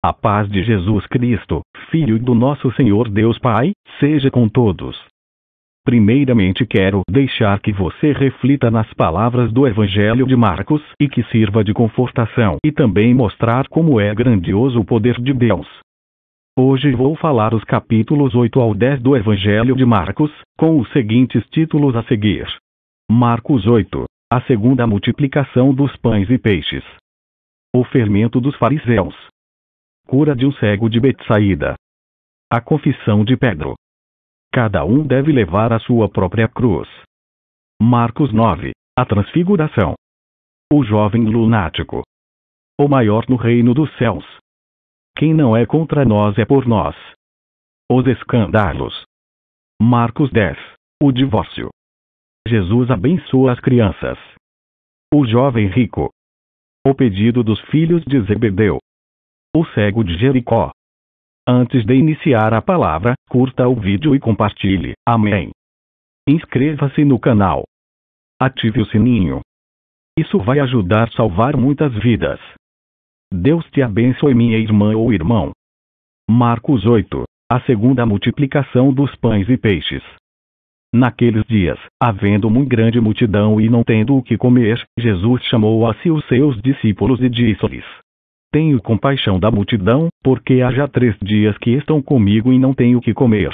A paz de Jesus Cristo, Filho do nosso Senhor Deus Pai, seja com todos. Primeiramente quero deixar que você reflita nas palavras do Evangelho de Marcos e que sirva de confortação e também mostrar como é grandioso o poder de Deus. Hoje vou falar os capítulos 8 ao 10 do Evangelho de Marcos, com os seguintes títulos a seguir. Marcos 8. A segunda multiplicação dos pães e peixes. O fermento dos fariseus. Cura de um cego de Betsaída. A confissão de Pedro. Cada um deve levar a sua própria cruz. Marcos 9. A transfiguração. O jovem lunático. O maior no reino dos céus. Quem não é contra nós é por nós. Os escândalos. Marcos 10. O divórcio. Jesus abençoa as crianças. O jovem rico. O pedido dos filhos de Zebedeu. O cego de Jericó. Antes de iniciar a palavra, curta o vídeo e compartilhe. Amém. Inscreva-se no canal. Ative o sininho. Isso vai ajudar a salvar muitas vidas. Deus te abençoe, minha irmã ou irmão. Marcos 8. A segunda multiplicação dos pães e peixes. Naqueles dias, havendo muito grande multidão e não tendo o que comer, Jesus chamou a si os seus discípulos e disse-lhes: Tenho compaixão da multidão, porque há já 3 dias que estão comigo e não tenho o que comer.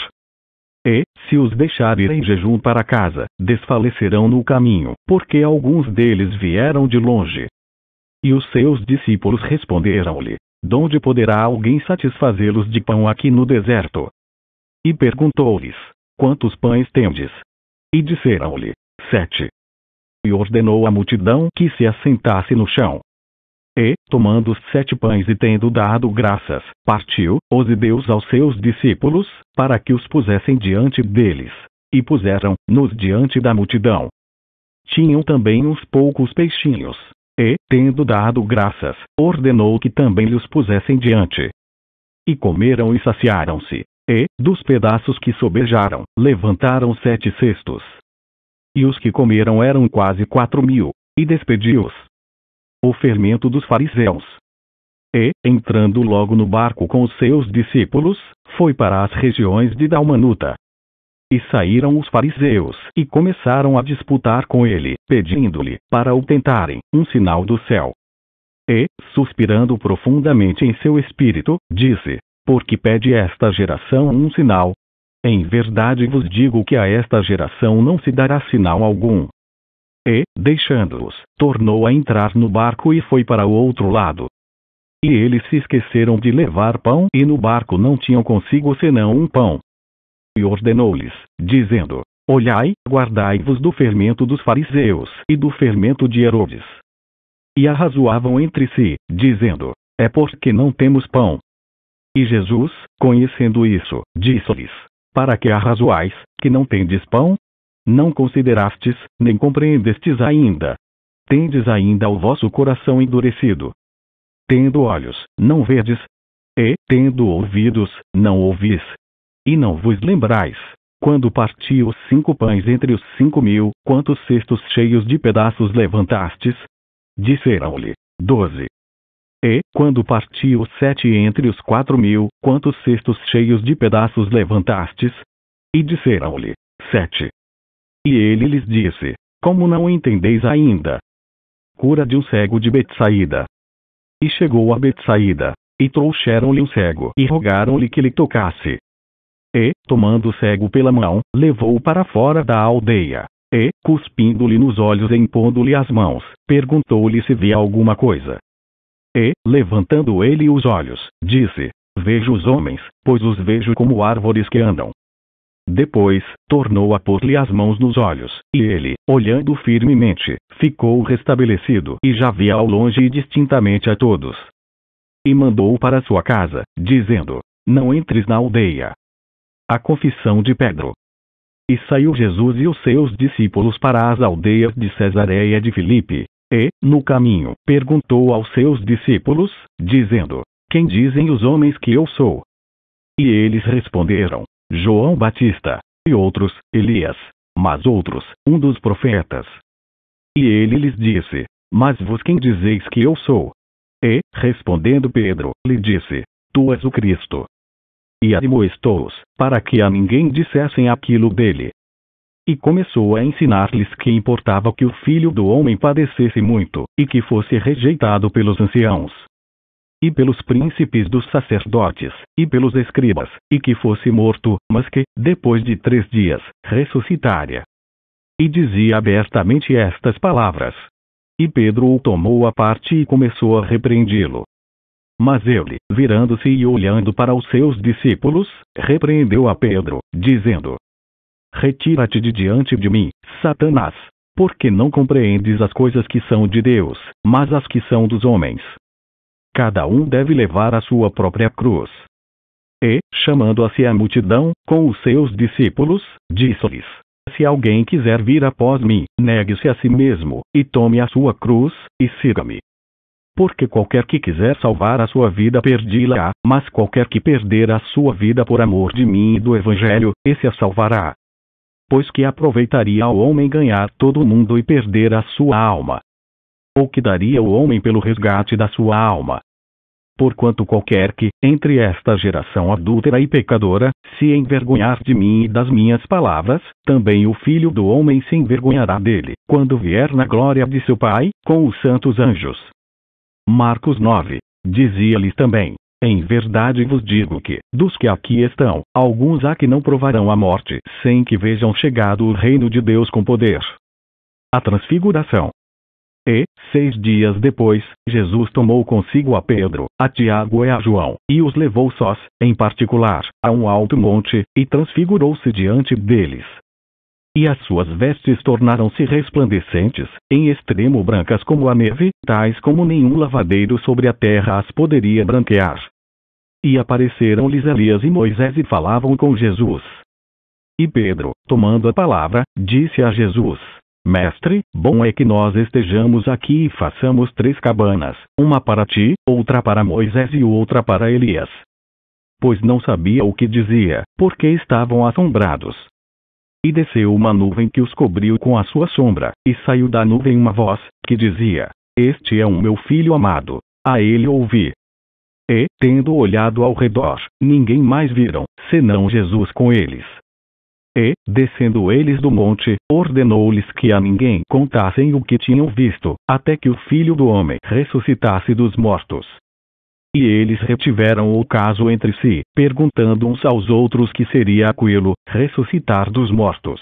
E, se os deixar ir em jejum para casa, desfalecerão no caminho, porque alguns deles vieram de longe. E os seus discípulos responderam-lhe: Donde poderá alguém satisfazê-los de pão aqui no deserto? E perguntou-lhes: Quantos pães tendes? E disseram-lhe: 7. E ordenou à multidão que se assentasse no chão. E, tomando os 7 pães e tendo dado graças, partiu-os e deu aos seus discípulos, para que os pusessem diante deles. E puseram-nos diante da multidão. Tinham também uns poucos peixinhos. E, tendo dado graças, ordenou que também lhes pusessem diante. E comeram e saciaram-se. E, dos pedaços que sobejaram, levantaram 7 cestos. E os que comeram eram quase 4.000, e despediu-os. O fermento dos fariseus. E, entrando logo no barco com os seus discípulos, foi para as regiões de Dalmanuta. E saíram os fariseus, e começaram a disputar com ele, pedindo-lhe, para o tentarem, um sinal do céu. E, suspirando profundamente em seu espírito, disse: Por que pede esta geração um sinal? Em verdade vos digo que a esta geração não se dará sinal algum. E, deixando-os, tornou a entrar no barco e foi para o outro lado. E eles se esqueceram de levar pão e no barco não tinham consigo senão um pão. E ordenou-lhes, dizendo: Olhai, guardai-vos do fermento dos fariseus e do fermento de Herodes. E arrazoavam entre si, dizendo: É porque não temos pão. E Jesus, conhecendo isso, disse-lhes: Para que arrazoais, que não tendes pão? Não considerastes, nem compreendestes ainda. Tendes ainda o vosso coração endurecido. Tendo olhos, não vedes? E, tendo ouvidos, não ouvis? E não vos lembrais, quando parti os 5 pães entre os 5.000, quantos cestos cheios de pedaços levantastes? Disseram-lhe: 12. E, quando parti os 7 entre os 4.000, quantos cestos cheios de pedaços levantastes? E disseram-lhe: 7. E ele lhes disse: Como não entendeis ainda? Cura de um cego de Betsaída. E chegou a Betsaída, e trouxeram-lhe um cego, e rogaram-lhe que lhe tocasse. E, tomando o cego pela mão, levou-o para fora da aldeia. E, cuspindo-lhe nos olhos e impondo-lhe as mãos, perguntou-lhe se via alguma coisa. E, levantando ele os olhos, disse: Vejo os homens, pois os vejo como árvores que andam. Depois, tornou a pôr-lhe as mãos nos olhos, e ele, olhando firmemente, ficou restabelecido e já via ao longe e distintamente a todos. E mandou-o para sua casa, dizendo: Não entres na aldeia. A confissão de Pedro. E saiu Jesus e os seus discípulos para as aldeias de Cesareia de Filipe. E, no caminho, perguntou aos seus discípulos, dizendo: Quem dizem os homens que eu sou? E eles responderam: João Batista, e outros, Elias, mas outros, um dos profetas. E ele lhes disse: Mas vós quem dizeis que eu sou? E, respondendo Pedro, lhe disse: tu és o Cristo. E admoestou-os, para que a ninguém dissessem aquilo dele. E começou a ensinar-lhes que importava que o Filho do Homem padecesse muito, e que fosse rejeitado pelos anciãos, e pelos príncipes dos sacerdotes, e pelos escribas, e que fosse morto, mas que, depois de 3 dias, ressuscitaria. E dizia abertamente estas palavras. E Pedro o tomou à parte e começou a repreendê-lo. Mas ele, virando-se e olhando para os seus discípulos, repreendeu a Pedro, dizendo: Retira-te de diante de mim, Satanás, porque não compreendes as coisas que são de Deus, mas as que são dos homens. Cada um deve levar a sua própria cruz. E, chamando a si a multidão, com os seus discípulos, disse-lhes: Se alguém quiser vir após mim, negue-se a si mesmo, e tome a sua cruz, e siga-me. Porque qualquer que quiser salvar a sua vida perdê-la-á, mas qualquer que perder a sua vida por amor de mim e do Evangelho, esse a salvará. Pois que aproveitaria ao homem ganhar todo o mundo e perder a sua alma? Ou que daria o homem pelo resgate da sua alma? Porquanto qualquer que, entre esta geração adúltera e pecadora, se envergonhar de mim e das minhas palavras, também o Filho do Homem se envergonhará dele, quando vier na glória de seu Pai, com os santos anjos. Marcos 9. Dizia-lhes também: Em verdade vos digo que, dos que aqui estão, alguns há que não provarão a morte, sem que vejam chegado o reino de Deus com poder. A transfiguração. E, 6 dias depois, Jesus tomou consigo a Pedro, a Tiago e a João, e os levou sós, em particular, a um alto monte, e transfigurou-se diante deles. E as suas vestes tornaram-se resplandecentes, em extremo brancas como a neve, tais como nenhum lavadeiro sobre a terra as poderia branquear. E apareceram-lhes Elias e Moisés e falavam com Jesus. E Pedro, tomando a palavra, disse a Jesus: Mestre, bom é que nós estejamos aqui e façamos 3 cabanas, uma para ti, outra para Moisés e outra para Elias. Pois não sabia o que dizia, porque estavam assombrados. E desceu uma nuvem que os cobriu com a sua sombra, e saiu da nuvem uma voz, que dizia: Este é o meu filho amado, a ele ouvi. E, tendo olhado ao redor, ninguém mais viram, senão Jesus com eles. E, descendo eles do monte, ordenou-lhes que a ninguém contassem o que tinham visto, até que o Filho do Homem ressuscitasse dos mortos. E eles retiveram o caso entre si, perguntando uns aos outros que seria aquilo, ressuscitar dos mortos.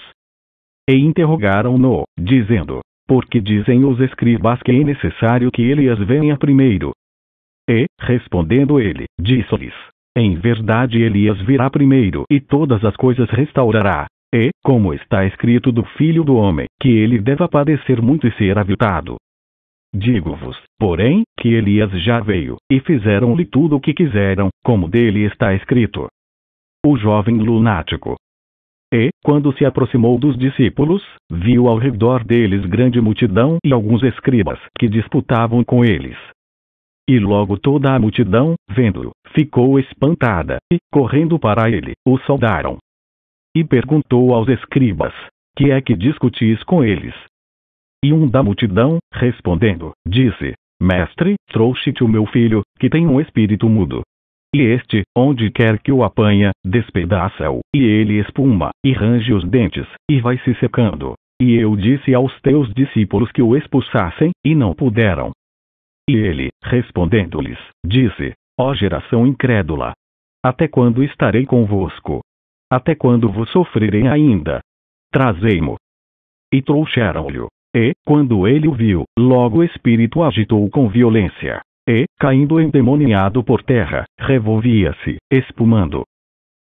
E interrogaram-no, dizendo: Por que dizem os escribas que é necessário que Elias venha primeiro? E, respondendo ele, disse-lhes: Em verdade Elias virá primeiro e todas as coisas restaurará. E, como está escrito do Filho do Homem, que ele deva padecer muito e ser aviltado. Digo-vos, porém, que Elias já veio, e fizeram-lhe tudo o que quiseram, como dele está escrito. O jovem lunático. E, quando se aproximou dos discípulos, viu ao redor deles grande multidão e alguns escribas, que disputavam com eles. E logo toda a multidão, vendo-o, ficou espantada, e, correndo para ele, o saudaram. E perguntou aos escribas: Que é que discutis com eles? E um da multidão, respondendo, disse: Mestre, trouxe-te o meu filho, que tem um espírito mudo. E este, onde quer que o apanha, despedaça-o, e ele espuma, e range os dentes, e vai se secando. E eu disse aos teus discípulos que o expulsassem, e não puderam. E ele, respondendo-lhes, disse: Ó geração incrédula! Até quando estarei convosco? Até quando vos sofrerei ainda? Trazei-mo. E trouxeram-lhe. E, quando ele o viu, logo o espírito agitou com violência. E, caindo endemoniado por terra, revolvia-se, espumando.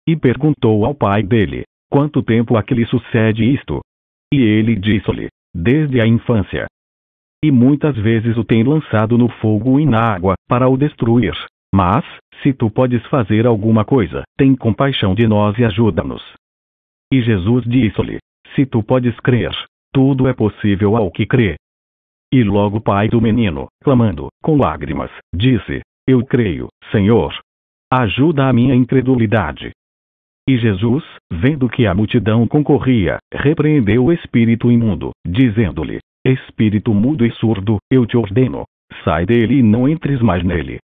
E perguntou ao pai dele: Quanto tempo há que lhe sucede isto? E ele disse-lhe: Desde a infância. E muitas vezes o tem lançado no fogo e na água, para o destruir. Mas, se tu podes fazer alguma coisa, tem compaixão de nós e ajuda-nos. E Jesus disse-lhe: Se tu podes crer, tudo é possível ao que crê. E logo o pai do menino, clamando, com lágrimas, disse: Eu creio, Senhor. Ajuda a minha incredulidade. E Jesus, vendo que a multidão concorria, repreendeu o espírito imundo, dizendo-lhe: Espírito mudo e surdo, eu te ordeno, sai dele e não entres mais nele.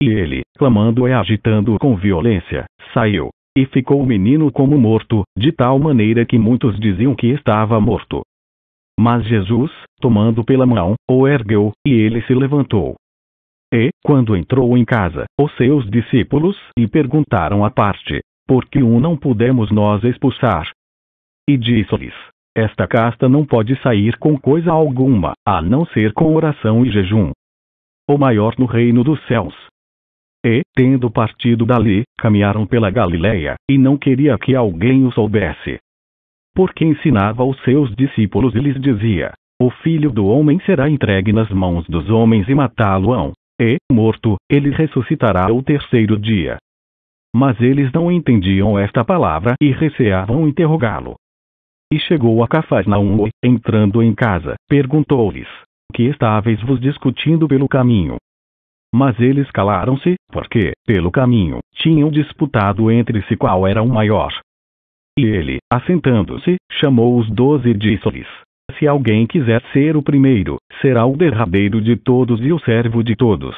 E ele, clamando e agitando-o com violência, saiu. E ficou o menino como morto, de tal maneira que muitos diziam que estava morto. Mas Jesus, tomando pela mão, o ergueu, e ele se levantou. E, quando entrou em casa, os seus discípulos lhe perguntaram à parte: por que não podemos nós expulsar? E disse-lhes: esta casta não pode sair com coisa alguma, a não ser com oração e jejum. O maior no reino dos céus. E, tendo partido dali, caminharam pela Galileia, e não queria que alguém o soubesse. Porque ensinava aos seus discípulos e lhes dizia: o Filho do Homem será entregue nas mãos dos homens e matá-lo-ão. E, morto, ele ressuscitará o terceiro dia. Mas eles não entendiam esta palavra e receavam interrogá-lo. E chegou a Cafarnaum e, entrando em casa, perguntou-lhes: que estáveis vos discutindo pelo caminho? Mas eles calaram-se, porque, pelo caminho, tinham disputado entre si qual era o maior. E ele, assentando-se, chamou os 12 e disse-lhes: se alguém quiser ser o primeiro, será o derradeiro de todos e o servo de todos.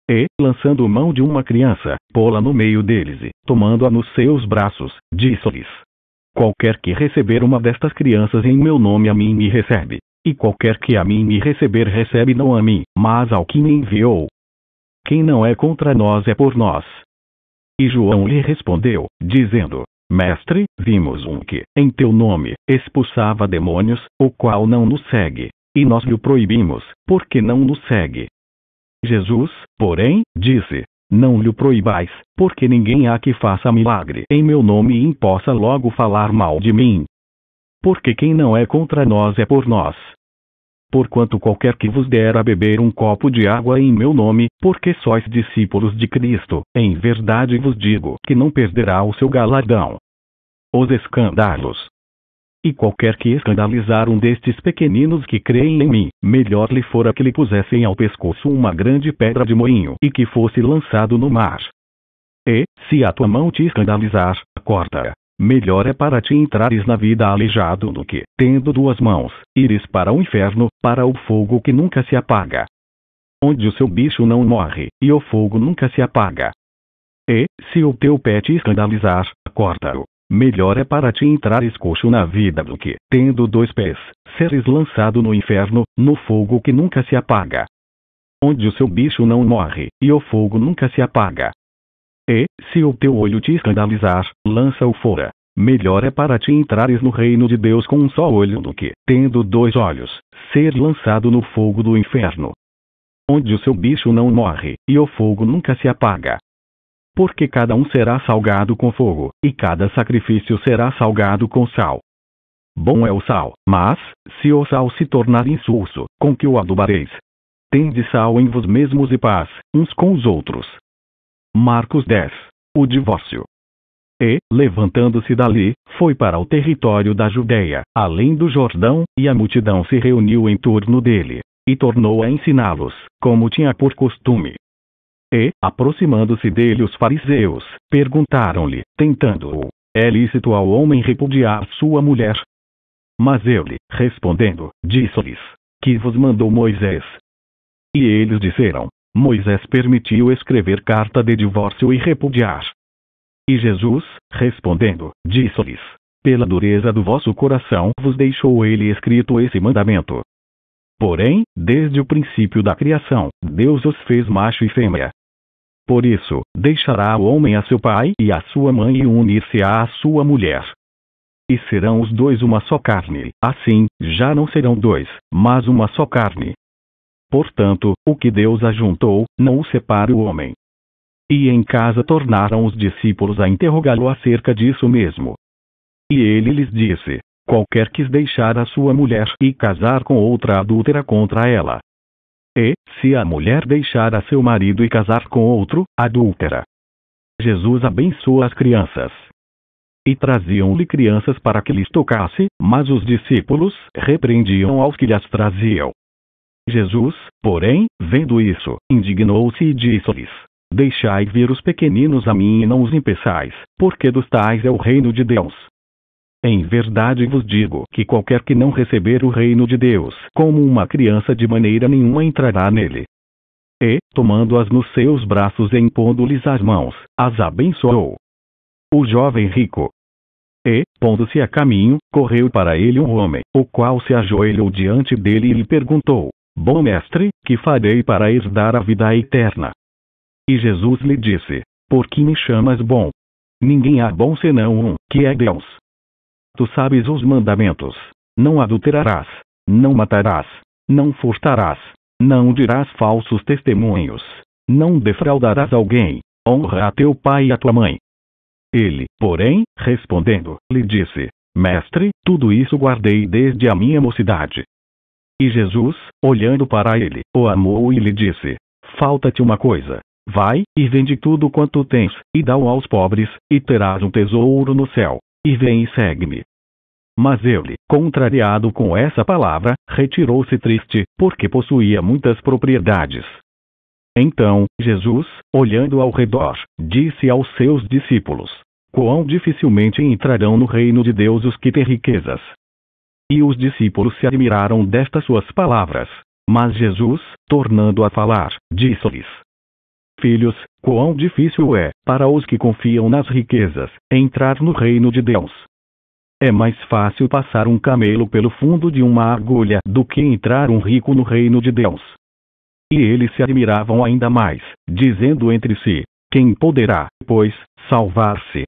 E, lançando mão de uma criança, pô-la no meio deles e, tomando-a nos seus braços, disse-lhes: qualquer que receber uma destas crianças em meu nome a mim me recebe. E qualquer que a mim me receber recebe não a mim, mas ao que me enviou. Quem não é contra nós é por nós. E João lhe respondeu, dizendo: Mestre, vimos um que, em teu nome, expulsava demônios, o qual não nos segue. E nós lhe proibimos, porque não nos segue. Jesus, porém, disse: não lhe proibais, porque ninguém há que faça milagre em meu nome e possa logo falar mal de mim. Porque quem não é contra nós é por nós. Porquanto qualquer que vos der a beber um copo de água em meu nome, porque sois discípulos de Cristo, em verdade vos digo que não perderá o seu galardão. Os escândalos. E qualquer que escandalizar um destes pequeninos que creem em mim, melhor lhe fora que lhe pusessem ao pescoço uma grande pedra de moinho e que fosse lançado no mar. E, se a tua mão te escandalizar, corta-a. Melhor é para ti entrares na vida aleijado do que, tendo duas mãos, ires para o inferno, para o fogo que nunca se apaga. Onde o seu bicho não morre, e o fogo nunca se apaga. E, se o teu pé te escandalizar, corta-o. Melhor é para ti entrares coxo na vida do que, tendo dois pés, seres lançado no inferno, no fogo que nunca se apaga. Onde o seu bicho não morre, e o fogo nunca se apaga. E, se o teu olho te escandalizar, lança-o fora. Melhor é para ti entrares no reino de Deus com um só olho do que, tendo dois olhos, ser lançado no fogo do inferno. Onde o seu bicho não morre, e o fogo nunca se apaga. Porque cada um será salgado com fogo, e cada sacrifício será salgado com sal. Bom é o sal, mas, se o sal se tornar insulso, com que o adubareis? Tende sal em vos mesmos e paz, uns com os outros. Marcos 10. O divórcio. E, levantando-se dali, foi para o território da Judeia, além do Jordão, e a multidão se reuniu em torno dele, e tornou a ensiná-los, como tinha por costume. E, aproximando-se dele os fariseus, perguntaram-lhe, tentando-o: é lícito ao homem repudiar sua mulher? Mas ele, respondendo, disse-lhes: que vos mandou Moisés? E eles disseram: Moisés permitiu escrever carta de divórcio e repudiar. E Jesus, respondendo, disse-lhes: pela dureza do vosso coração vos deixou ele escrito esse mandamento. Porém, desde o princípio da criação, Deus os fez macho e fêmea. Por isso, deixará o homem a seu pai e a sua mãe e unir-se-á à sua mulher. E serão os dois uma só carne, assim, já não serão dois, mas uma só carne. Portanto, o que Deus ajuntou, não o separe o homem. E em casa tornaram os discípulos a interrogá-lo acerca disso mesmo. E ele lhes disse: qualquer que deixar a sua mulher e casar com outra adúltera contra ela. E, se a mulher deixar a seu marido e casar com outro, adúltera. Jesus abençoa as crianças. E traziam-lhe crianças para que lhes tocasse, mas os discípulos repreendiam aos que lhes traziam. Jesus, porém, vendo isso, indignou-se e disse-lhes: deixai vir os pequeninos a mim e não os impeçais, porque dos tais é o reino de Deus. Em verdade vos digo que qualquer que não receber o reino de Deus como uma criança de maneira nenhuma entrará nele. E, tomando-as nos seus braços e impondo-lhes as mãos, as abençoou. O jovem rico. E, pondo-se a caminho, correu para ele um homem, o qual se ajoelhou diante dele e lhe perguntou: Bom mestre, que farei para herdar a vida eterna? E Jesus lhe disse: Por que me chamas bom? Ninguém há bom senão um, que é Deus. Tu sabes os mandamentos: não adulterarás, não matarás, não furtarás, não dirás falsos testemunhos, não defraudarás alguém, honra a teu pai e a tua mãe. Ele, porém, respondendo, lhe disse: Mestre, tudo isso guardei desde a minha mocidade. E Jesus, olhando para ele, o amou e lhe disse: Falta-te uma coisa. Vai, e vende tudo quanto tens, e dá-o aos pobres, e terás um tesouro no céu. E vem e segue-me. Mas ele, contrariado com essa palavra, retirou-se triste, porque possuía muitas propriedades. Então, Jesus, olhando ao redor, disse aos seus discípulos: Quão dificilmente entrarão no reino de Deus os que têm riquezas. E os discípulos se admiraram destas suas palavras. Mas Jesus, tornando a falar, disse-lhes: Filhos, quão difícil é, para os que confiam nas riquezas, entrar no reino de Deus. É mais fácil passar um camelo pelo fundo de uma agulha do que entrar um rico no reino de Deus. E eles se admiravam ainda mais, dizendo entre si: Quem poderá, pois, salvar-se?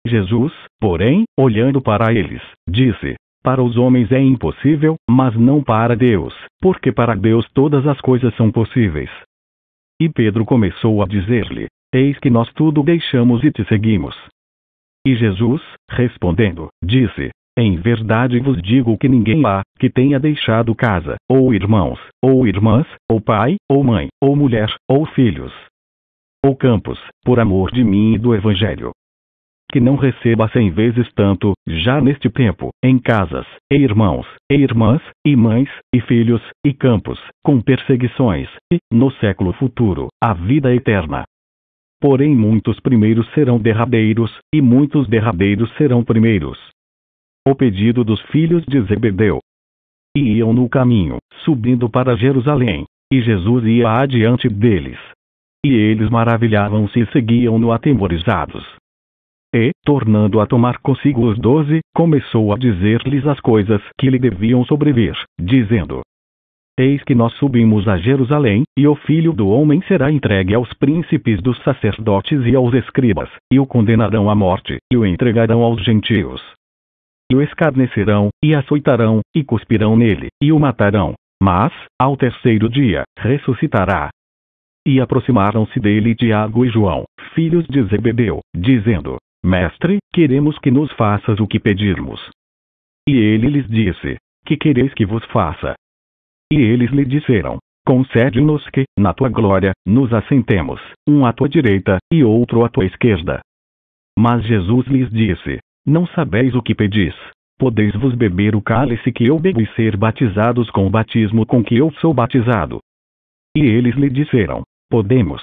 Jesus, porém, olhando para eles, disse: Para os homens é impossível, mas não para Deus, porque para Deus todas as coisas são possíveis. E Pedro começou a dizer-lhe: Eis que nós tudo deixamos e te seguimos. E Jesus, respondendo, disse: Em verdade vos digo que ninguém há, que tenha deixado casa, ou irmãos, ou irmãs, ou pai, ou mãe, ou mulher, ou filhos, ou campos, por amor de mim e do Evangelho, que não receba 100 vezes tanto, já neste tempo, em casas, e irmãos, e irmãs, e mães, e filhos, e campos, com perseguições, e, no século futuro, a vida eterna. Porém muitos primeiros serão derradeiros, e muitos derradeiros serão primeiros. O pedido dos filhos de Zebedeu. E iam no caminho, subindo para Jerusalém, e Jesus ia adiante deles. E eles maravilhavam-se e seguiam-no atemorizados. E, tornando a tomar consigo os 12, começou a dizer-lhes as coisas que lhe deviam sobrevir, dizendo: Eis que nós subimos a Jerusalém, e o Filho do Homem será entregue aos príncipes dos sacerdotes e aos escribas, e o condenarão à morte, e o entregarão aos gentios. E o escarnecerão, e açoitarão, e cuspirão nele, e o matarão. Mas, ao terceiro dia, ressuscitará. E aproximaram-se dele Tiago e João, filhos de Zebedeu, dizendo: Mestre, queremos que nos faças o que pedirmos. E ele lhes disse: Que quereis que vos faça? E eles lhe disseram: Concede-nos que, na tua glória, nos assentemos, um à tua direita, e outro à tua esquerda. Mas Jesus lhes disse: Não sabeis o que pedis. Podeis-vos beber o cálice que eu bebo e ser batizados com o batismo com que eu sou batizado? E eles lhe disseram: Podemos.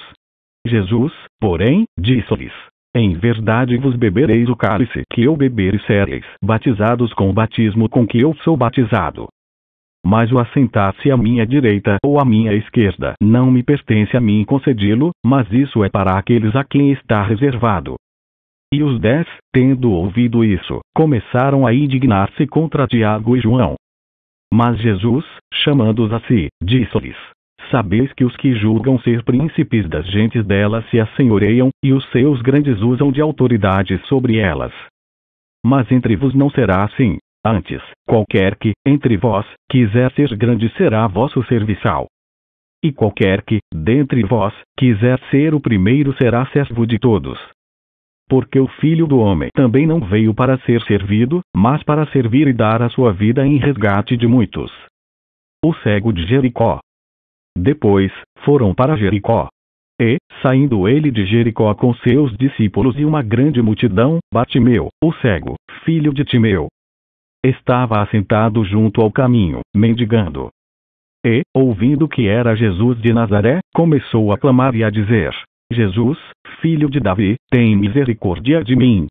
Jesus, porém, disse-lhes: Em verdade vos bebereis o cálice que eu beber e sereis batizados com o batismo com que eu sou batizado. Mas o assentar-se à minha direita ou à minha esquerda não me pertence a mim concedi-lo, mas isso é para aqueles a quem está reservado. E os 10, tendo ouvido isso, começaram a indignar-se contra Tiago e João. Mas Jesus, chamando-os a si, disse-lhes: Sabeis que os que julgam ser príncipes das gentes delas se assenhoreiam, e os seus grandes usam de autoridade sobre elas. Mas entre vos não será assim. Antes, qualquer que, entre vós, quiser ser grande será vosso serviçal. E qualquer que, dentre vós, quiser ser o primeiro será servo de todos. Porque o Filho do Homem também não veio para ser servido, mas para servir e dar a sua vida em resgate de muitos. O cego de Jericó. Depois, foram para Jericó. E, saindo ele de Jericó com seus discípulos e uma grande multidão, Bartimeu, o cego, filho de Timeu, estava assentado junto ao caminho, mendigando. E, ouvindo que era Jesus de Nazaré, começou a clamar e a dizer: Jesus, filho de Davi, tem misericórdia de mim.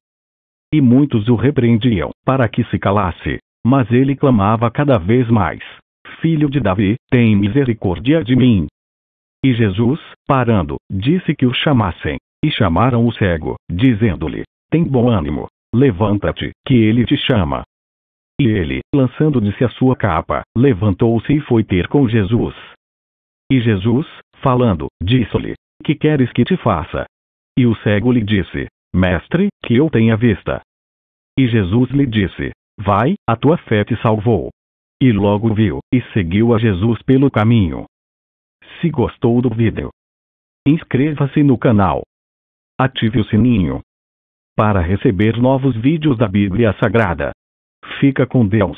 E muitos o repreendiam, para que se calasse. Mas ele clamava cada vez mais: Filho de Davi, tem misericórdia de mim. E Jesus, parando, disse que o chamassem. E chamaram o cego, dizendo-lhe: tem bom ânimo, levanta-te, que ele te chama. E ele, lançando-lhe a sua capa, levantou-se e foi ter com Jesus. E Jesus, falando, disse-lhe: que queres que te faça? E o cego lhe disse: Mestre, que eu tenha vista. E Jesus lhe disse: vai, a tua fé te salvou. E logo viu, e seguiu a Jesus pelo caminho. Se gostou do vídeo, inscreva-se no canal. Ative o sininho para receber novos vídeos da Bíblia Sagrada. Fica com Deus.